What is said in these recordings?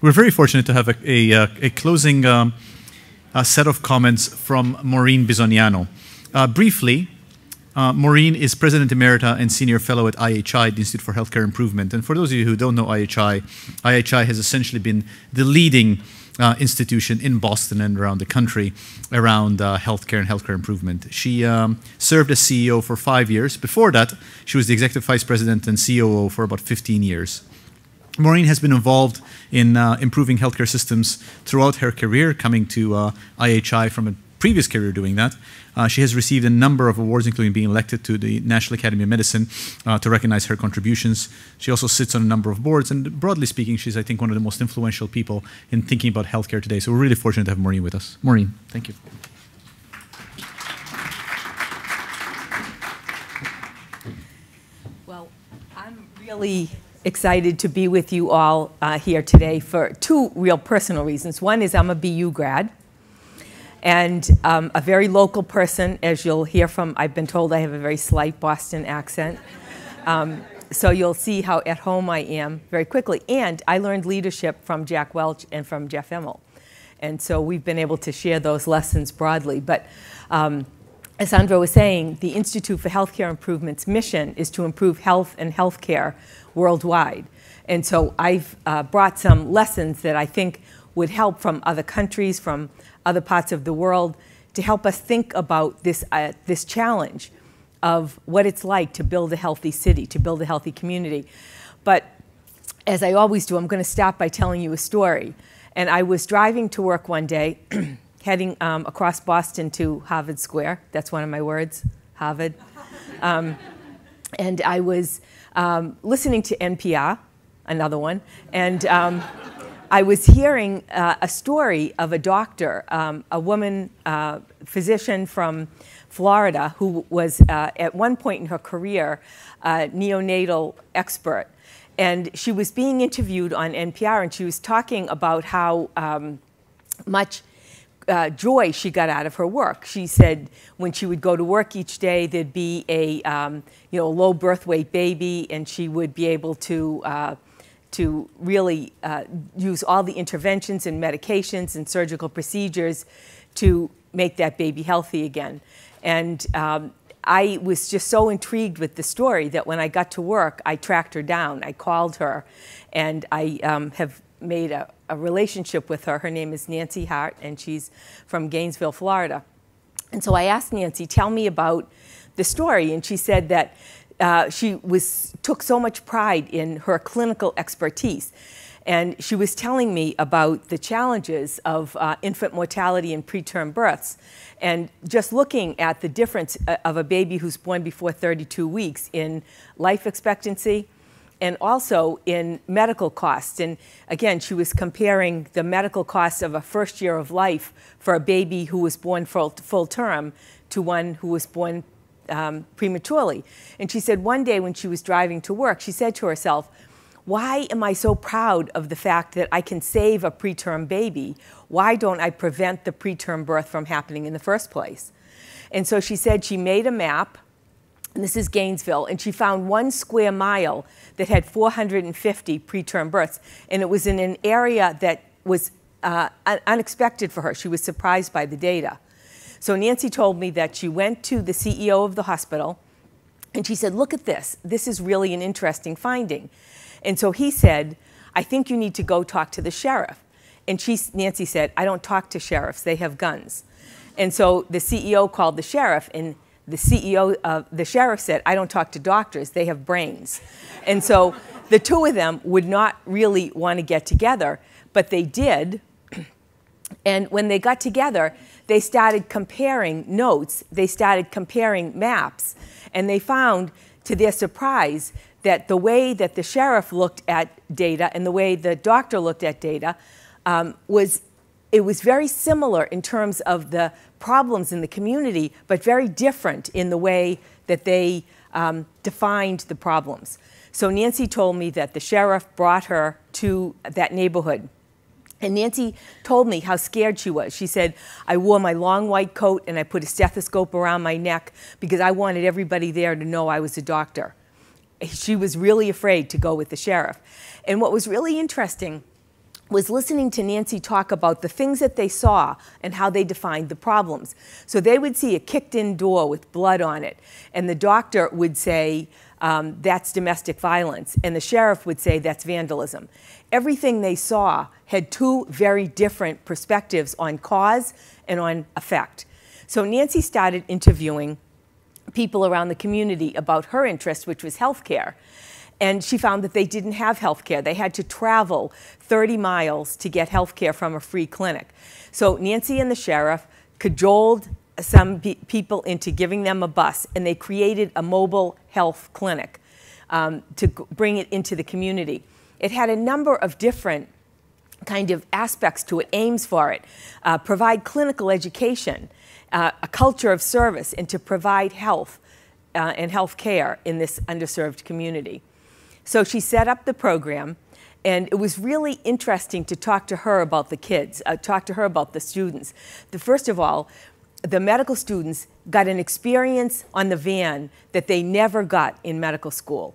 we're very fortunate to have a closing set of comments from Maureen Bisognano. Briefly, Maureen is President Emerita and Senior Fellow at IHI, the Institute for Healthcare Improvement. And for those of you who don't know IHI, IHI has essentially been the leading institution in Boston and around the country around healthcare and healthcare improvement. She served as CEO for 5 years. Before that, she was the Executive Vice President and COO for about 15 years. Maureen has been involved in improving healthcare systems throughout her career, coming to IHI from a previous career doing that. She has received a number of awards, including being elected to the National Academy of Medicine to recognize her contributions. She also sits on a number of boards, and broadly speaking, she's, I think, one of the most influential people in thinking about healthcare today. So we're really fortunate to have Maureen with us. Maureen, thank you. Well, I'm really excited to be with you all here today for two real personal reasons. One is I'm a BU grad, and a very local person, as you'll hear from. I've been told I have a very slight Boston accent. So you'll see how at home I am very quickly. And I learned leadership from Jack Welch and from Jeff Immel. And so we've been able to share those lessons broadly. But as Sandro was saying, the Institute for Healthcare Improvement's mission is to improve health and healthcare worldwide. And so I've brought some lessons that I think would help from other countries, from other parts of the world, to help us think about this, this challenge of what it's like to build a healthy city, to build a healthy community. But as I always do, I'm going to start by telling you a story. And I was driving to work one day, heading across Boston to Harvard Square. That's one of my words, Harvard. And I was listening to NPR, another one, and I was hearing a story of a doctor, a woman physician from Florida who was at one point in her career a neonatal expert. And she was being interviewed on NPR, and she was talking about how much joy she got out of her work. She said when she would go to work each day, there'd be a low birth weight baby, and she would be able to really use all the interventions and medications and surgical procedures to make that baby healthy again. And I was just so intrigued with the story that when I got to work, I tracked her down. I called her, and I have made a relationship with her. Her name is Nancy Hart, and she's from Gainesville, Florida. And so I asked Nancy, tell me about the story. And she said that she took so much pride in her clinical expertise. And she was telling me about the challenges of infant mortality and preterm births. And just looking at the difference of a baby who's born before 32 weeks in life expectancy and also in medical costs. And again, she was comparing the medical costs of a first year of life for a baby who was born full term to one who was born prematurely. And she said one day when she was driving to work, she said to herself, why am I so proud of the fact that I can save a preterm baby? Why don't I prevent the preterm birth from happening in the first place? And so she said she made a map, and this is Gainesville, and she found 1 square mile that had 450 preterm births. And it was in an area that was unexpected for her. She was surprised by the data. So Nancy told me that she went to the CEO of the hospital, and she said, look at this. This is really an interesting finding. And so he said, I think you need to go talk to the sheriff. And Nancy said, I don't talk to sheriffs. They have guns. And so the CEO called the sheriff, and the sheriff said, I don't talk to doctors. They have brains. And so the two of them would not really want to get together, but they did. And when they got together, they started comparing notes. They started comparing maps. And they found, to their surprise, that the way that the sheriff looked at data and the way the doctor looked at data was very similar in terms of the problems in the community, but very different in the way that they defined the problems. So Nancy told me that the sheriff brought her to that neighborhood. And Nancy told me how scared she was. She said, I wore my long white coat and I put a stethoscope around my neck because I wanted everybody there to know I was a doctor. She was really afraid to go with the sheriff. And what was really interesting was listening to Nancy talk about the things that they saw and how they defined the problems. So they would see a kicked-in door with blood on it, and the doctor would say, that's domestic violence, and the sheriff would say that's vandalism. Everything they saw had two very different perspectives on cause and on effect. So Nancy started interviewing people around the community about her interest, which was healthcare. And she found that they didn't have health care. They had to travel 30 miles to get health care from a free clinic. So Nancy and the sheriff cajoled some people into giving them a bus, and they created a mobile health clinic to bring it into the community. It had a number of different kind of aspects to it, aims for it, provide clinical education, a culture of service, and to provide health and health care in this underserved community. So she set up the program, and it was really interesting to talk to her about the kids, talk to her about the students. First of all, the medical students got an experience on the van that they never got in medical school.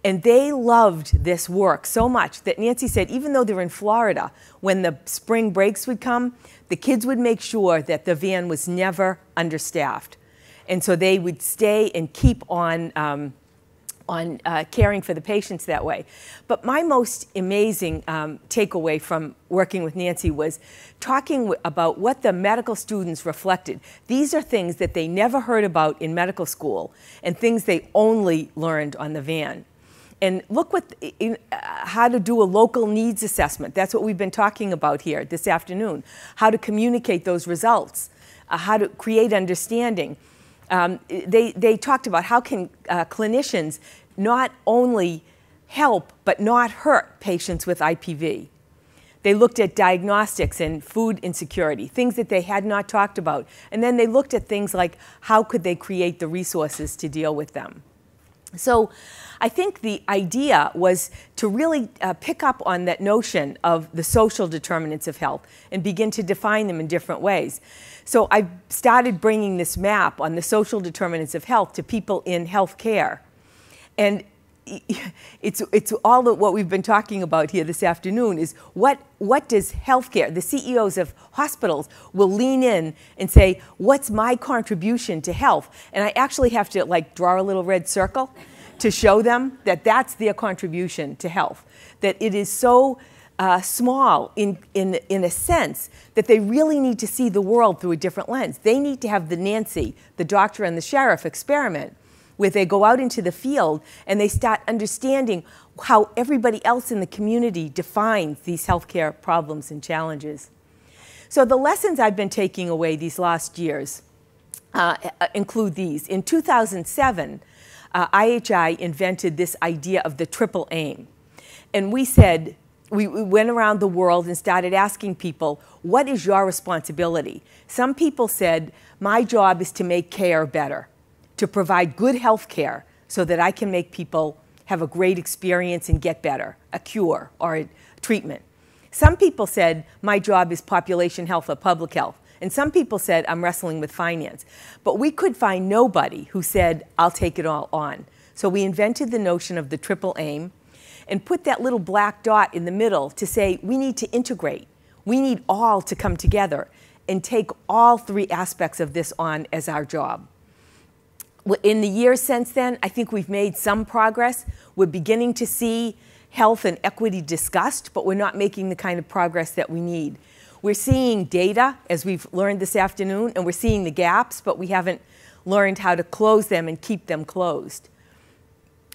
And they loved this work so much that Nancy said, even though they're in Florida, when the spring breaks would come, the kids would make sure that the van was never understaffed. And so they would stay and keep on caring for the patients that way. But my most amazing takeaway from working with Nancy was talking about what the medical students reflected. These are things that they never heard about in medical school and things they only learned on the van. And look how to do a local needs assessment. That's what we've been talking about here this afternoon. How to communicate those results, how to create understanding. They talked about how can clinicians not only help but not hurt patients with IPV. They looked at diagnostics and food insecurity, things that they had not talked about. And then they looked at things like how could they create the resources to deal with them. So I think the idea was to really pick up on that notion of the social determinants of health and begin to define them in different ways. So I started bringing this map on the social determinants of health to people in health care. And it's all of what we've been talking about here this afternoon is what does healthcare, the CEOs of hospitals will lean in and say, what's my contribution to health? And I actually have to like draw a little red circle to show them that that's their contribution to health, that it is so small in a sense that they really need to see the world through a different lens. They need to have the Nancy, the doctor, and the sheriff experiment where they go out into the field and they start understanding how everybody else in the community defines these healthcare problems and challenges. So the lessons I've been taking away these last years include these. In 2007, IHI invented this idea of the triple aim. And we said, we went around the world and started asking people, what is your responsibility? Some people said, my job is to make care better, to provide good health care so that I can make people have a great experience and get better, a cure or a treatment. Some people said, my job is population health or public health. And some people said, I'm wrestling with finance. But we could find nobody who said, I'll take it all on. So we invented the notion of the triple aim and put that little black dot in the middle to say, we need to integrate. We need all to come together and take all three aspects of this on as our job. In the years since then, I think we've made some progress. We're beginning to see health and equity discussed, but we're not making the kind of progress that we need. We're seeing data, as we've learned this afternoon, and we're seeing the gaps, but we haven't learned how to close them and keep them closed.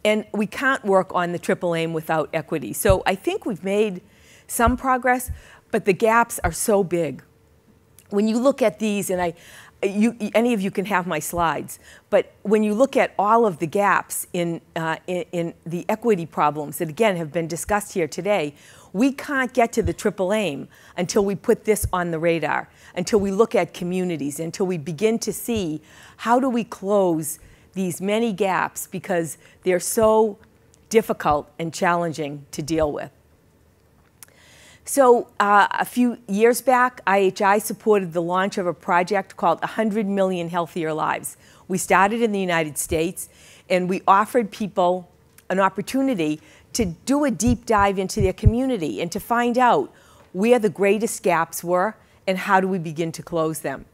And we can't work on the triple aim without equity. So I think we've made some progress, but the gaps are so big. When you look at these, and any of you can have my slides, but when you look at all of the gaps in the equity problems that, again, have been discussed here today, we can't get to the triple aim until we put this on the radar, until we look at communities, until we begin to see how do we close these many gaps because they're so difficult and challenging to deal with. So a few years back, IHI supported the launch of a project called 100 Million Healthier Lives. We started in the United States, and we offered people an opportunity to do a deep dive into their community and to find out where the greatest gaps were and how do we begin to close them.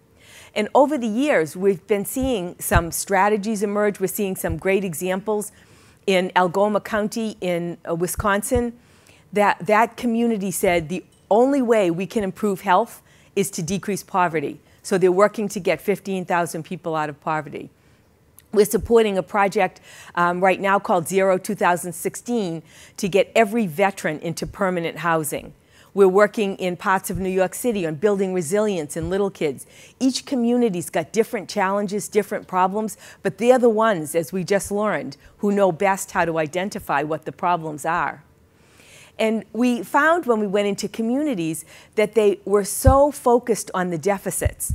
And over the years, we've been seeing some strategies emerge. We're seeing some great examples in Algoma County in Wisconsin. That community said the only way we can improve health is to decrease poverty. So they're working to get 15,000 people out of poverty. We're supporting a project right now called Zero 2016 to get every veteran into permanent housing. We're working in parts of New York City on building resilience in little kids. Each community's got different challenges, different problems, but they're the ones, as we just learned, who know best how to identify what the problems are. And we found when we went into communities that they were so focused on the deficits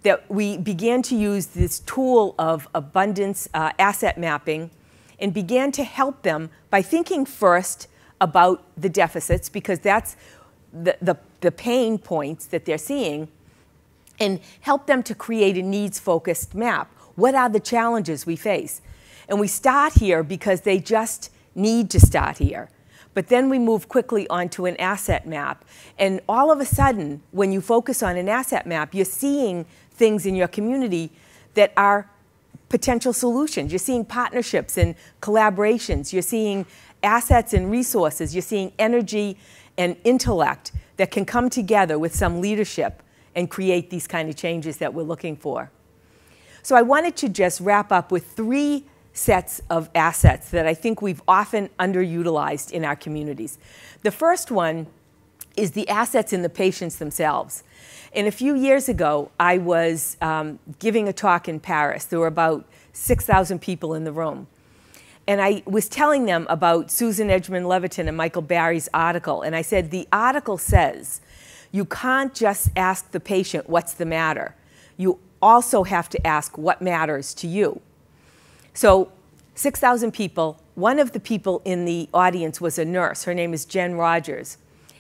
that we began to use this tool of abundance asset mapping and began to help them by thinking first about the deficits, because that's the pain points that they're seeing, and help them to create a needs-focused map. What are the challenges we face? And we start here because they just need to start here. But then we move quickly onto an asset map. And all of a sudden, when you focus on an asset map, you're seeing things in your community that are potential solutions. You're seeing partnerships and collaborations. You're seeing assets and resources. You're seeing energy and intellect that can come together with some leadership and create these kind of changes that we're looking for. So I wanted to just wrap up with 3 sets of assets that I think we've often underutilized in our communities. The first one is the assets in the patients themselves. And a few years ago, I was giving a talk in Paris. There were about 6,000 people in the room. And I was telling them about Susan Edgman-Levitin and Michael Barry's article. And I said, the article says, you can't just ask the patient what's the matter. You also have to ask what matters to you. So 6,000 people. One of the people in the audience was a nurse. Her name is Jen Rogers.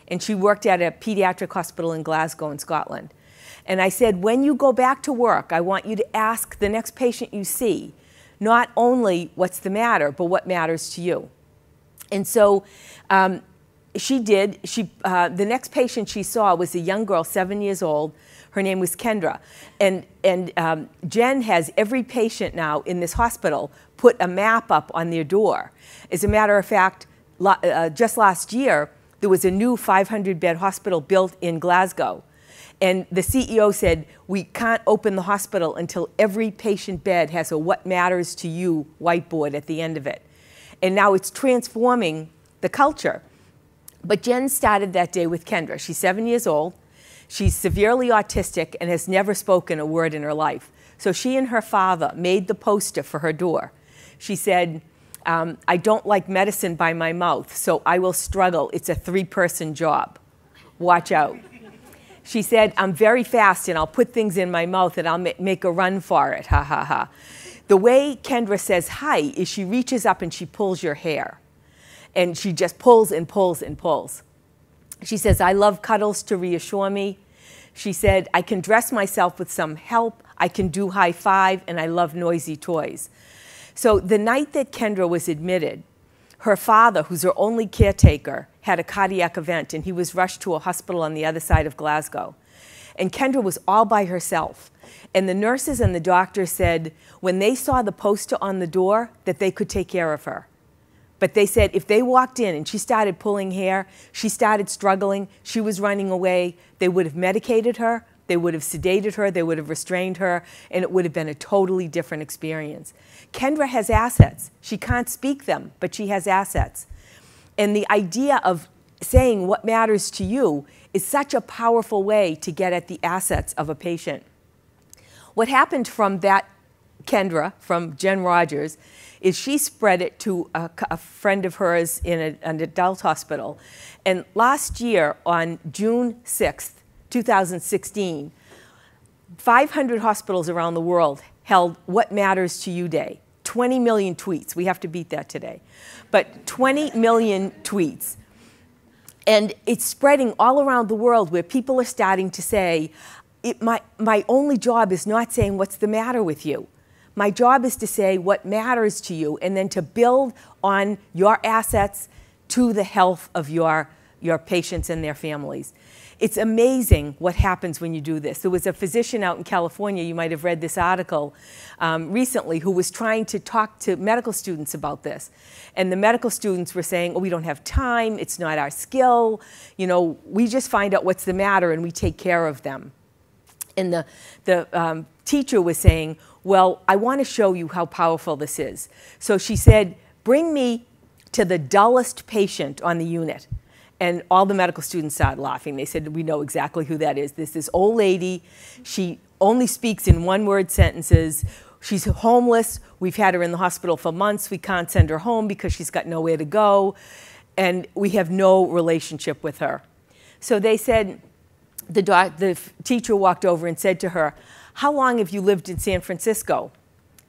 And she worked at a pediatric hospital in Glasgow in Scotland. And I said, when you go back to work, I want you to ask the next patient you see, not only what's the matter, but what matters to you. And so she did. The next patient she saw was a young girl, 7 years old. Her name was Kendra. And Jen has every patient now in this hospital put a map up on their door. As a matter of fact, just last year, there was a new 500-bed hospital built in Glasgow. And the CEO said, we can't open the hospital until every patient bed has a what matters to you whiteboard at the end of it. And now it's transforming the culture. But Jen started that day with Kendra. She's 7 years old. She's severely autistic and has never spoken a word in her life. So she and her father made the poster for her door. She said, I don't like medicine by my mouth, so I will struggle. It's a 3-person job. Watch out. She said, I'm very fast and I'll put things in my mouth and I'll make a run for it, ha ha ha. The way Kendra says hi is she reaches up and she pulls your hair. And she just pulls and pulls and pulls. She says, I love cuddles to reassure me. She said, I can dress myself with some help. I can do high five, and I love noisy toys. So the night that Kendra was admitted, her father, who's her only caretaker, had a cardiac event, and he was rushed to a hospital on the other side of Glasgow. And Kendra was all by herself. And the nurses and the doctors said when they saw the poster on the door that they could take care of her. But they said if they walked in and she started pulling hair, she started struggling, she was running away, they would have medicated her, they would have sedated her, they would have restrained her, and it would have been a totally different experience. Kendra has assets. She can't speak them, but she has assets. And the idea of saying what matters to you is such a powerful way to get at the assets of a patient. What happened from that Kendra, from Jen Rogers, is she spread it to a friend of hers in an adult hospital. And last year, on June 6th, 2016, 500 hospitals around the world held What Matters to You Day. 20 million tweets. We have to beat that today. But 20 million tweets. And it's spreading all around the world where people are starting to say, my only job is not saying what's the matter with you. My job is to say what matters to you and then to build on your assets to the health of your your patients and their families. It's amazing what happens when you do this. There was a physician out in California, you might have read this article recently, who was trying to talk to medical students about this. And the medical students were saying, oh, we don't have time, it's not our skill, you know, we just find out what's the matter and we take care of them. And the teacher was saying, well, I want to show you how powerful this is. So she said, bring me to the dullest patient on the unit. And all the medical students started laughing. They said, we know exactly who that is. This old lady. She only speaks in one-word sentences. She's homeless. We've had her in the hospital for months. We can't send her home because she's got nowhere to go. And we have no relationship with her. So they said, the teacher walked over and said to her, how long have you lived in San Francisco?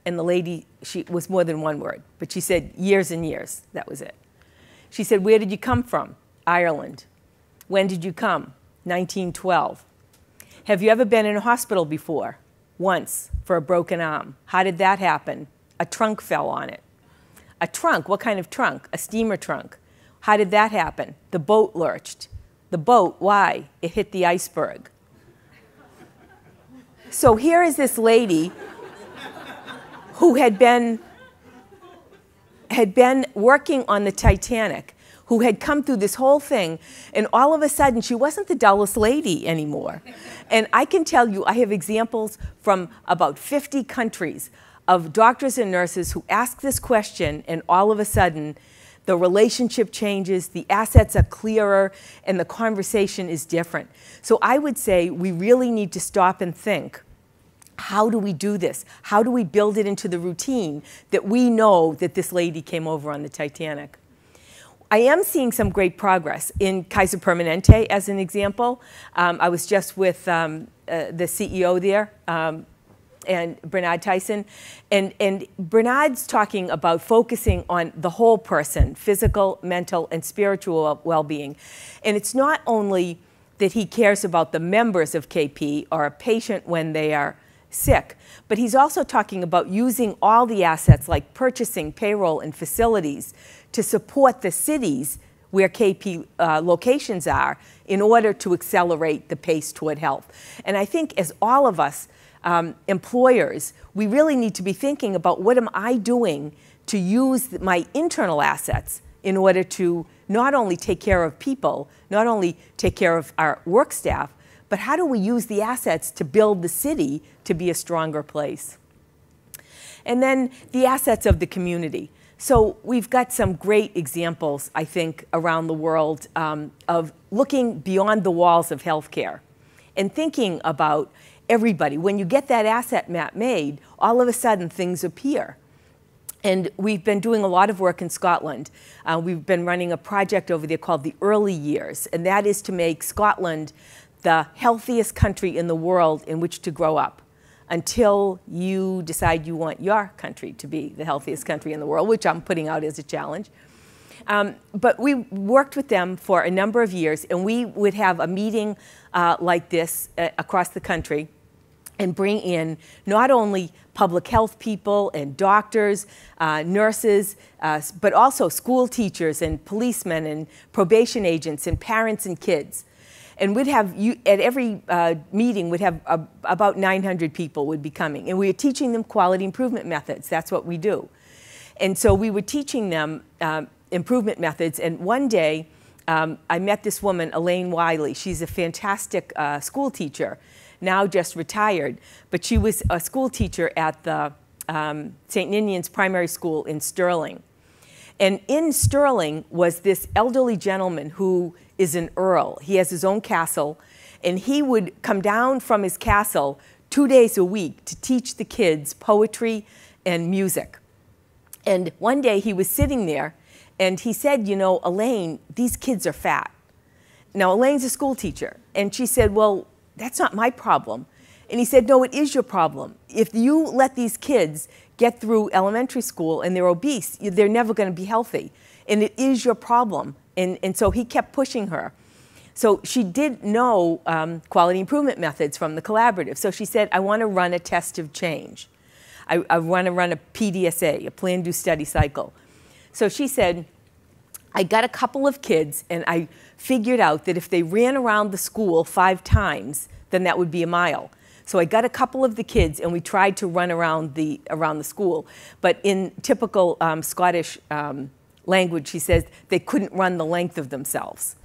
And the lady, she was more than one word, but she said, years and years. That was it. She said, where did you come from? Ireland. When did you come? 1912. Have you ever been in a hospital before? Once, for a broken arm. How did that happen? A trunk fell on it. A trunk? What kind of trunk? A steamer trunk. How did that happen? The boat lurched. The boat, why? It hit the iceberg. So here is this lady who had been working on the Titanic, who had come through this whole thing, and all of a sudden she wasn't the dullest lady anymore. And I can tell you, I have examples from about 50 countries of doctors and nurses who ask this question, and all of a sudden the relationship changes, the assets are clearer, and the conversation is different. So I would say we really need to stop and think, how do we do this? How do we build it into the routine that we know that this lady came over on the Titanic? I am seeing some great progress in Kaiser Permanente, as an example. I was just with the CEO there, and Bernard Tyson. And Bernard's talking about focusing on the whole person, physical, mental, and spiritual well-being. And it's not only that he cares about the members of KP or a patient when they are sick, but he's also talking about using all the assets like purchasing, payroll, and facilities to support the cities where KP locations are in order to accelerate the pace toward health. And I think as all of us employers, we really need to be thinking about what am I doing to use my internal assets in order to not only take care of people, not only take care of our work staff, but how do we use the assets to build the city to be a stronger place? And then the assets of the community. So we've got some great examples, I think, around the world of looking beyond the walls of healthcare and thinking about everybody. When you get that asset map made, all of a sudden things appear. And we've been doing a lot of work in Scotland. We've been running a project over there called the Early Years, and that is to make Scotland the healthiest country in the world in which to grow up until you decide you want your country to be the healthiest country in the world, which I'm putting out as a challenge. But we worked with them for a number of years, and we would have a meeting like this across the country and bring in not only public health people and doctors, nurses, but also school teachers and policemen and probation agents and parents and kids. And we'd have, at every meeting, we'd have about 900 people would be coming. And we were teaching them quality improvement methods. That's what we do. And so we were teaching them improvement methods. And one day, I met this woman, Elaine Wiley. She's a fantastic school teacher, now just retired. But she was a school teacher at the St. Ninian's Primary School in Sterling. And in Sterling was this elderly gentleman who is an earl. He has his own castle, and he would come down from his castle 2 days a week to teach the kids poetry and music. And one day he was sitting there, and he said, you know, Elaine, these kids are fat. Now, Elaine's a school teacher, and she said, well, that's not my problem. And he said, no, it is your problem. If you let these kids get through elementary school and they're obese, they're never going to be healthy. And it is your problem. And so he kept pushing her. So she did know quality improvement methods from the collaborative. So she said, I want to run a test of change. I want to run a PDSA, a plan, do, study cycle. So she said, I got a couple of kids, and I figured out that if they ran around the school 5 times, then that would be a mile. So I got a couple of the kids, and we tried to run around the school. But in typical Scottish language, she says they couldn't run the length of themselves.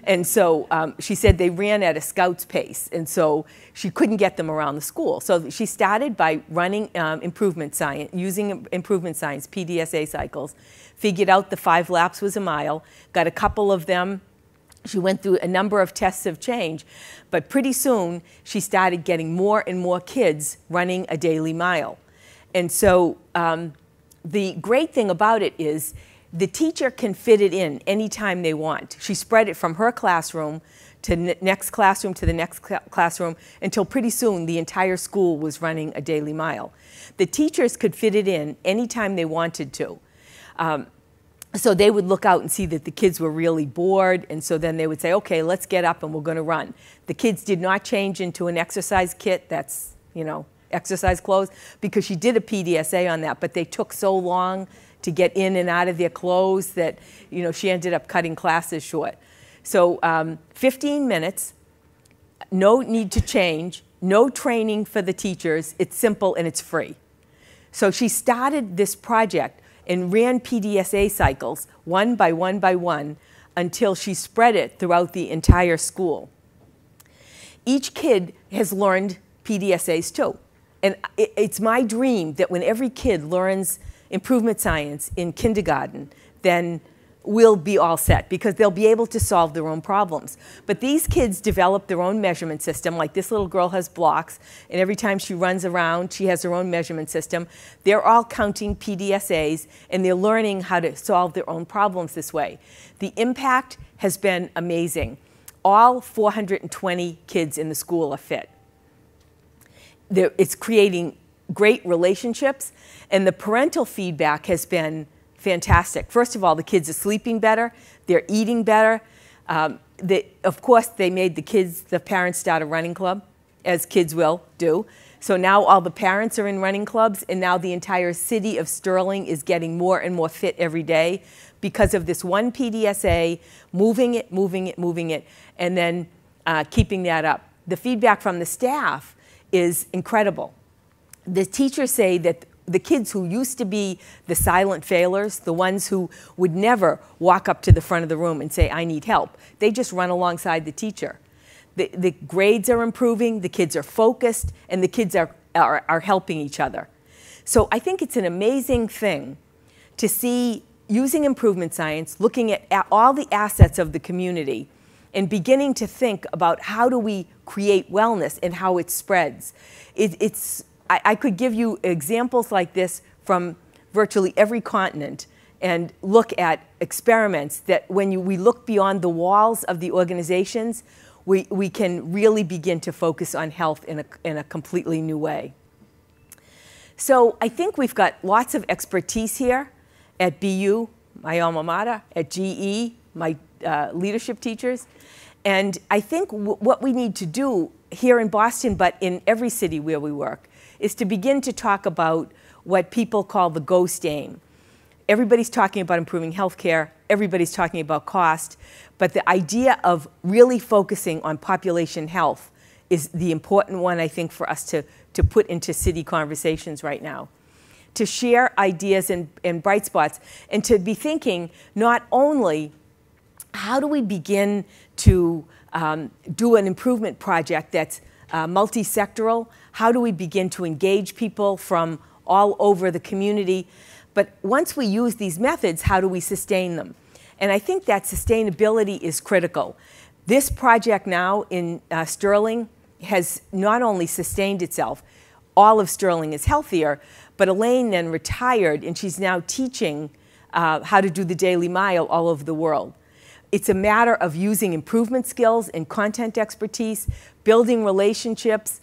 And so she said they ran at a scout's pace, and so she couldn't get them around the school. So she started by running improvement science, using improvement science, PDSA cycles, figured out the 5 laps was a mile, got a couple of them. She went through a number of tests of change, but pretty soon she started getting more and more kids running a daily mile. And so the great thing about it is the teacher can fit it in anytime they want. She spread it from her classroom to next classroom to the next classroom until pretty soon the entire school was running a daily mile. The teachers could fit it in anytime they wanted to. So they would look out and see that the kids were really bored, and so then they would say, okay, let's get up and we're going to run. The kids did not change into an exercise kit, that's, you know, exercise clothes, because she did a PDSA on that, but they took so long to get in and out of their clothes that, you know, she ended up cutting classes short. So 15 minutes, no need to change, no training for the teachers, it's simple and it's free. So she started this project and ran PDSA cycles one by one until she spread it throughout the entire school. Each kid has learned PDSAs too. And it's my dream that when every kid learns improvement science in kindergarten, then we'll be all set because they'll be able to solve their own problems. But these kids develop their own measurement system, like this little girl has blocks, and every time she runs around, she has her own measurement system. They're all counting PDSAs, and they're learning how to solve their own problems this way. The impact has been amazing. All 420 kids in the school are fit. It's creating great relationships, and the parental feedback has been fantastic. First of all, the kids are sleeping better, they're eating better. Of course, they made the parents start a running club, as kids will do. So now all the parents are in running clubs, and now the entire city of Sterling is getting more and more fit every day because of this one PDSA, moving it, and then keeping that up. The feedback from the staff is incredible. The teachers say that the kids who used to be the silent failers, the ones who would never walk up to the front of the room and say, I need help, they just run alongside the teacher. The grades are improving, the kids are focused, and the kids are helping each other. So I think it's an amazing thing to see using improvement science, looking at all the assets of the community, and beginning to think about how do we create wellness and how it spreads. I could give you examples like this from virtually every continent and look at experiments that when we look beyond the walls of the organizations, we can really begin to focus on health in a completely new way. So I think we've got lots of expertise here at BU, my alma mater, at GE, my leadership teachers. And I think what we need to do here in Boston, but in every city where we work, is to begin to talk about what people call the ghost aim. Everybody's talking about improving healthcare, everybody's talking about cost, but the idea of really focusing on population health is the important one, I think, for us to put into city conversations right now. To share ideas and bright spots, and to be thinking not only how do we begin to do an improvement project that's multi-sectoral, how do we begin to engage people from all over the community, but once we use these methods, how do we sustain them? And I think that sustainability is critical. This project now in Sterling has not only sustained itself, all of Sterling is healthier, but Elaine then retired and she's now teaching how to do the daily mile all over the world. It's a matter of using improvement skills and content expertise, building relationships,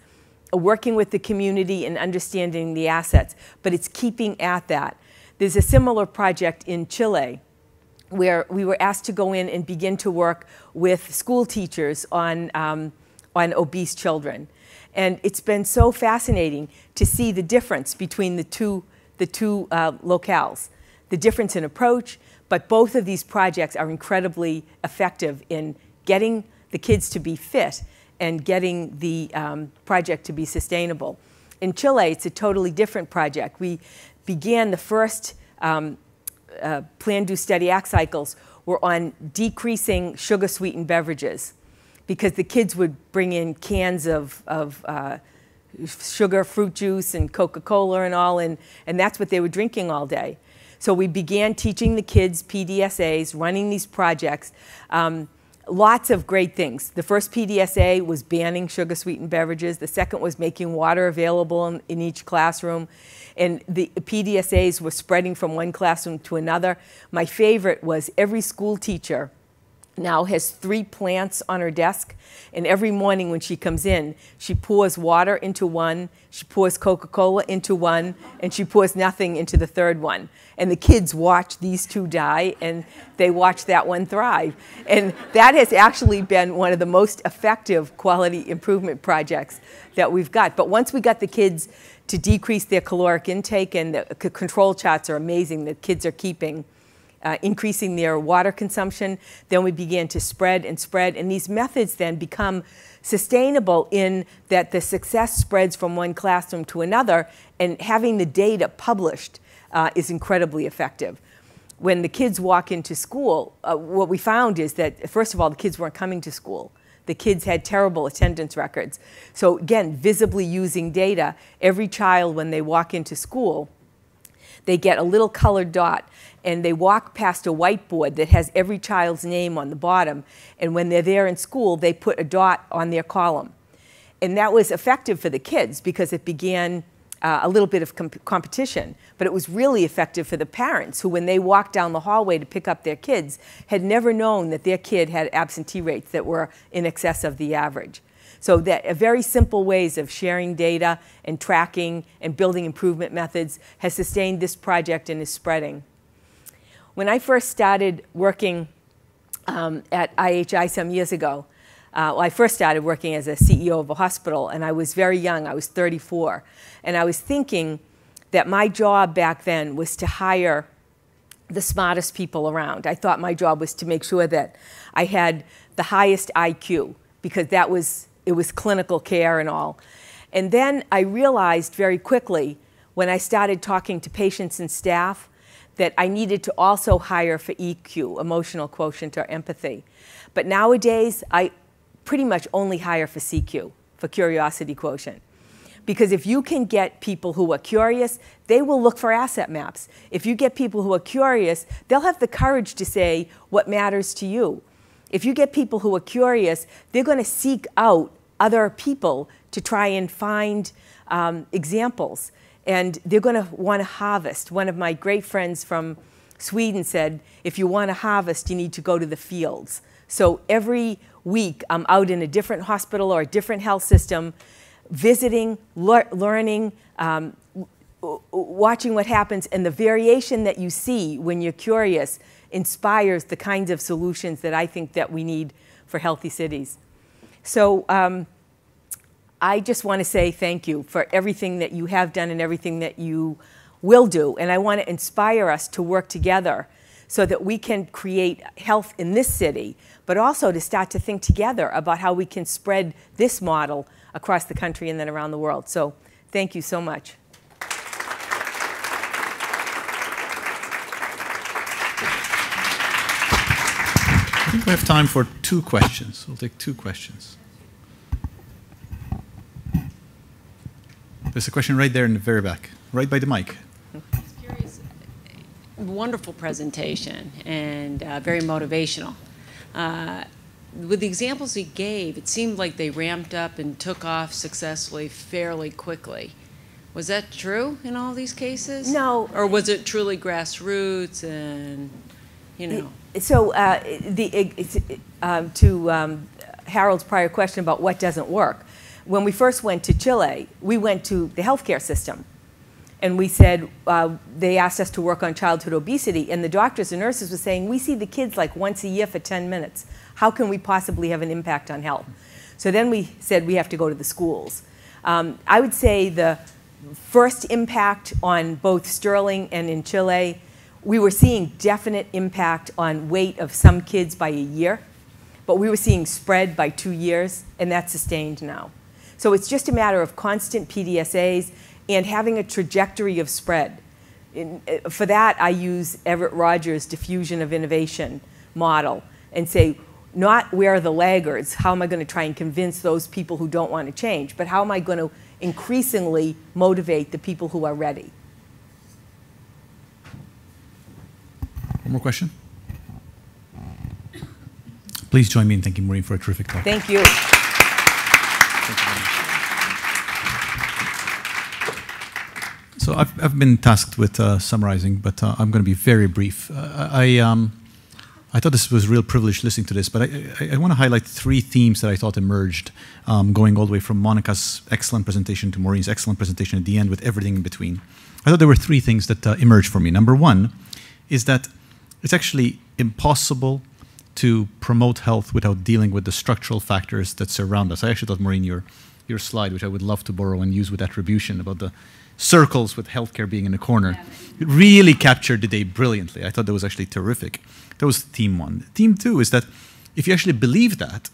working with the community and understanding the assets, but it's keeping at that. There's a similar project in Chile where we were asked to go in and begin to work with school teachers on obese children. And it's been so fascinating to see the difference between the two locales, the difference in approach, But both of these projects are incredibly effective in getting the kids to be fit and getting the project to be sustainable. In Chile, it's a totally different project. We began the first Plan, Do, Study, Act cycles were on decreasing sugar-sweetened beverages, because the kids would bring in cans of sugar, fruit juice, and Coca-Cola and all, and that's what they were drinking all day. So we began teaching the kids PDSAs, running these projects. Lots of great things. The first PDSA was banning sugar-sweetened beverages. The second was making water available in each classroom. And the PDSAs were spreading from one classroom to another. My favorite was every school teacher now has 3 plants on her desk, and every morning when she comes in, she pours water into one, she pours Coca-Cola into one, and she pours nothing into the third one. And the kids watch these 2 die, and they watch that one thrive. And that has actually been one of the most effective quality improvement projects that we've got. But once we got the kids to decrease their caloric intake, and the control charts are amazing, the kids are keeping increasing their water consumption, then we began to spread and spread, and these methods then become sustainable in that the success spreads from one classroom to another, and having the data published is incredibly effective. When the kids walk into school, what we found is that, first of all, the kids weren't coming to school. The kids had terrible attendance records. So again, visibly using data, every child, when they walk into school, they get a little colored dot, and they walk past a whiteboard that has every child's name on the bottom, and when they're there in school, they put a dot on their column. And that was effective for the kids because it began a little bit of competition, but it was really effective for the parents who, when they walked down the hallway to pick up their kids, had never known that their kid had absentee rates that were in excess of the average. So that very simple ways of sharing data and tracking and building improvement methods has sustained this project and is spreading. When I first started working at IHI some years ago, I first started working as a CEO of a hospital, and I was very young. I was 34. And I was thinking that my job back then was to hire the smartest people around. I thought my job was to make sure that I had the highest IQ, because it was clinical care and all. And then I realized very quickly, when I started talking to patients and staff, that I needed to also hire for EQ, emotional quotient or empathy. But nowadays, I pretty much only hire for CQ, for curiosity quotient. Because if you can get people who are curious, they will look for asset maps. If you get people who are curious, they'll have the courage to say what matters to you. If you get people who are curious, they're going to seek out other people to try and find examples. And they're going to want to harvest. One of my great friends from Sweden said, if you want to harvest, you need to go to the fields. So every week, I'm out in a different hospital or a different health system, visiting, learning, watching what happens. And the variation that you see when you're curious inspires the kinds of solutions that I think that we need for healthy cities. So I just want to say thank you for everything that you have done and everything that you will do. And I want to inspire us to work together so that we can create health in this city, but also to start to think together about how we can spread this model across the country and then around the world. So thank you so much. I think we have time for 2 questions. We'll take 2 questions. There's a question right there in the very back, right by the mic. I was curious. Wonderful presentation and very motivational. With the examples he gave, it seemed like they ramped up and took off successfully fairly quickly. Was that true in all these cases? No. Or was it truly grassroots and, you know? So to Harold's prior question about what doesn't work, when we first went to Chile, we went to the healthcare system. And we said, they asked us to work on childhood obesity, and the doctors and nurses were saying, we see the kids like once a year for 10 minutes. How can we possibly have an impact on health? So then we said we have to go to the schools. I would say the first impact on both Sterling and in Chile we were seeing definite impact on weight of some kids by a year, but we were seeing spread by 2 years, and that's sustained now. So it's just a matter of constant PDSAs and having a trajectory of spread. For that, I use Everett Rogers' diffusion of innovation model and say, not where are the laggards, how am I going to try and convince those people who don't want to change, but how am I going to increasingly motivate the people who are ready. One more question? Please join me in thanking Maureen for a terrific talk. Thank you. So I've been tasked with summarizing, but I'm going to be very brief. I thought this was a real privilege listening to this, but I want to highlight 3 themes that I thought emerged, going all the way from Monica's excellent presentation to Maureen's excellent presentation at the end with everything in between. I thought there were 3 things that emerged for me. Number 1 is that it's actually impossible to promote health without dealing with the structural factors that surround us. I actually thought, Maureen, your slide, which I would love to borrow and use with attribution, about the circles with healthcare being in the corner, it really captured the day brilliantly. I thought that was actually terrific. That was theme 1. Theme 2 is that if you actually believe that,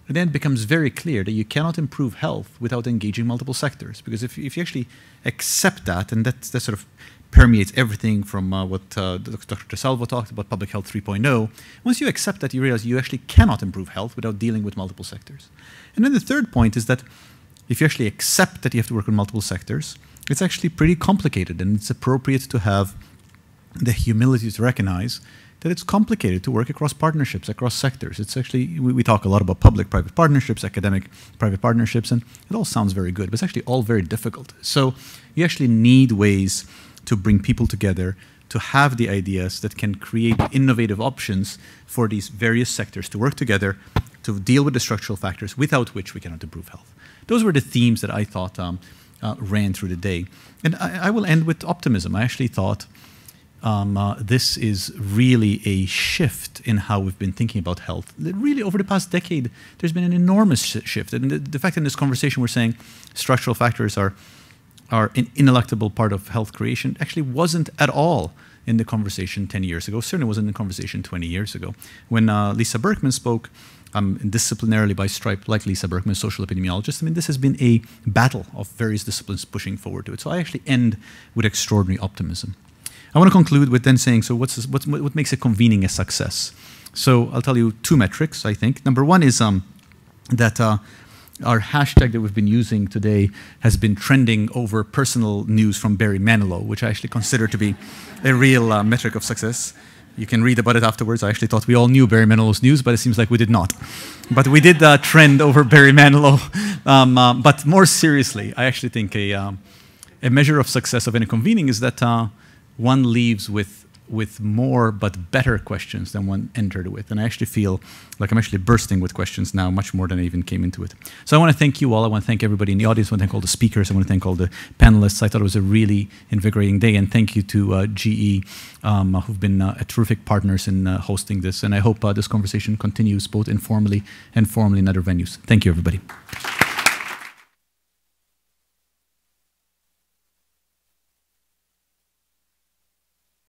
it then becomes very clear that you cannot improve health without engaging multiple sectors. Because if you actually accept that, and that sort of permeates everything from what Dr. DeSalvo talked about, Public Health 3.0, once you accept that, you realize you actually cannot improve health without dealing with multiple sectors. And then the third point is that if you actually accept that you have to work with multiple sectors, it's actually pretty complicated, and it's appropriate to have the humility to recognize that it's complicated to work across partnerships, across sectors. It's actually, we talk a lot about public-private partnerships, academic-private partnerships, and it all sounds very good, but it's actually all very difficult. So you actually need ways to bring people together, to have the ideas that can create innovative options for these various sectors to work together, to deal with the structural factors without which we cannot improve health. Those were the themes that I thought ran through the day. And I will end with optimism. I actually thought this is really a shift in how we've been thinking about health. Really, over the past decade, there's been an enormous shift. And the fact in this conversation we're saying structural factors are an ineluctable part of health creation actually wasn't at all in the conversation 10 years ago, certainly wasn't in the conversation 20 years ago. When Lisa Berkman spoke, disciplinarily by stripe, like Lisa Berkman, social epidemiologist, I mean, this has been a battle of various disciplines pushing forward to it. So I actually end with extraordinary optimism. I want to conclude with then saying, so what makes a convening a success? So I'll tell you 2 metrics, I think. Number 1 is that our hashtag that we've been using today has been trending over personal news from Barry Manilow, which I actually consider to be a real metric of success. You can read about it afterwards. I actually thought we all knew Barry Manilow's news, but it seems like we did not. But we did trend over Barry Manilow. But more seriously, I actually think a measure of success of any convening is that one leaves with more but better questions than one entered with. And I actually feel like I'm actually bursting with questions now, much more than I even came into it. So I want to thank you all. I want to thank everybody in the audience. I want to thank all the speakers. I want to thank all the panelists. I thought it was a really invigorating day. And thank you to GE, who've been terrific partners in hosting this. And I hope this conversation continues both informally and formally in other venues. Thank you, everybody.